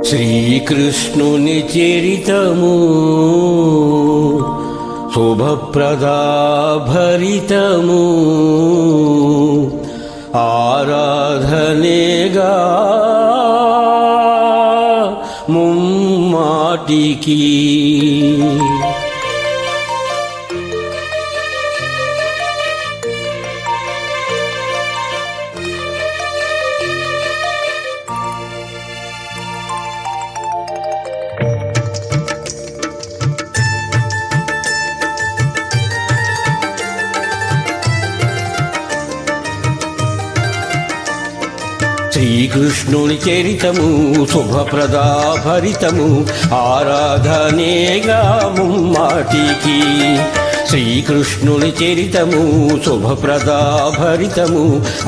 శ్రీకృష్ణుని చరితము శుభప్రదాభరితము ఆరాధనేగా ముమ్మాటికి శ్రీకృష్ణుని చరితము శుభప్రదాభరితము ఆరాధనేగా ముమ్మాటికి శ్రీకృష్ణుని చరితము శుభప్రదాభరితము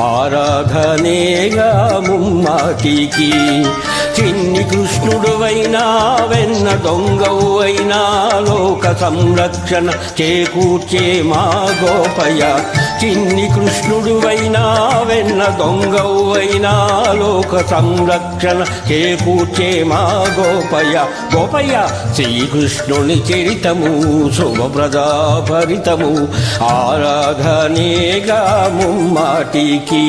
ఆరాధనేగా ముమ్మాటికి చిన్ని కృష్ణుడువైనా వెన్న దొంగవువైనా లోక సంరక్షణ చేకూర్చే మా గోపయ్య చిన్ని కృష్ణుడువైనా వెన్న దొంగవువైనా లోక సంరక్షణ చేకూర్చే మా గోపయ్య గోపయ్య శ్రీకృష్ణుని చరితము శుభప్రదాభరితము ఆరాధనేగా ముమ్మాటికి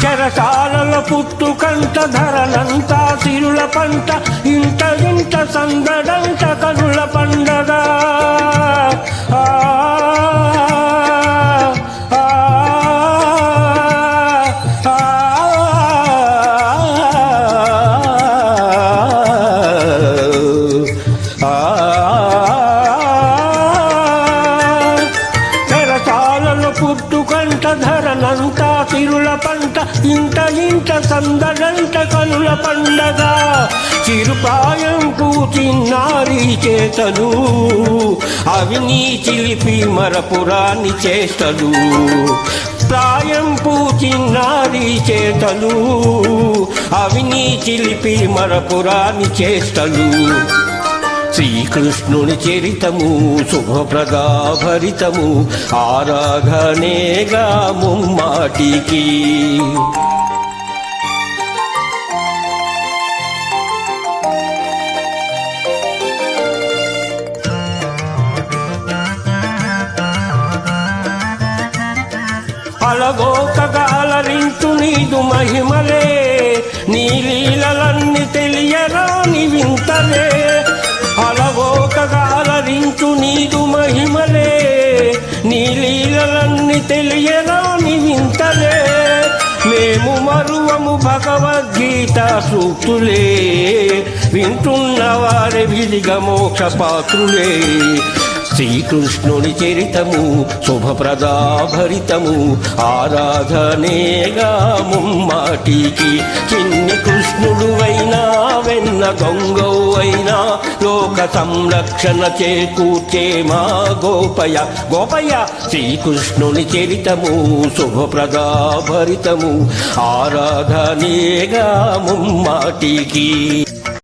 చెరసాలల పుట్టుకంట ధరలంతా సిరుల పంట ఇంట ఇంట సందడంట కనుల పండగ పుట్టుకంట ధరనంతా తిరుల పంట ఇంట ఇంట సందడంట కనుల పండగ చిరుపాయంకు చిన్నారి చేతలు అవి నీ చిలిపి మరపురాని చేస్తలు ప్రాయంపు చిన్నారి చేతలు అవి నీ చిలిపి మరపురాని చేస్తలు శ్రీకృష్ణుని చరితము శుభప్రదాభరితము ఆరాధనేగా ముమ్మాటికి అలగోకగా అలరించు నీదు మహిమలే నీ లీలలన్నీ తెలియరాని వింతలే అలగోకగా అలరించు నీదు మహిమలే నీ లీలలన్నీ తెలియరాని వింతలే మేము మరువము భగవద్గీత సూక్తులే వింటున్న వారి విధిగా మోక్ష పాత్రులే శ్రీకృష్ణుని చరితము శుభప్రదాభరితము ఆరాధనేగా ముమ్మాటికి చిన్ని కృష్ణుడువైనా వెన్న దొంగవువైనా లోక సంరక్షణ చేకూర్చే మా గోపయ్య గోపయ్య శ్రీకృష్ణుని చరితము శుభప్రదాభరితము ఆరాధనేగా ముమ్మాటికి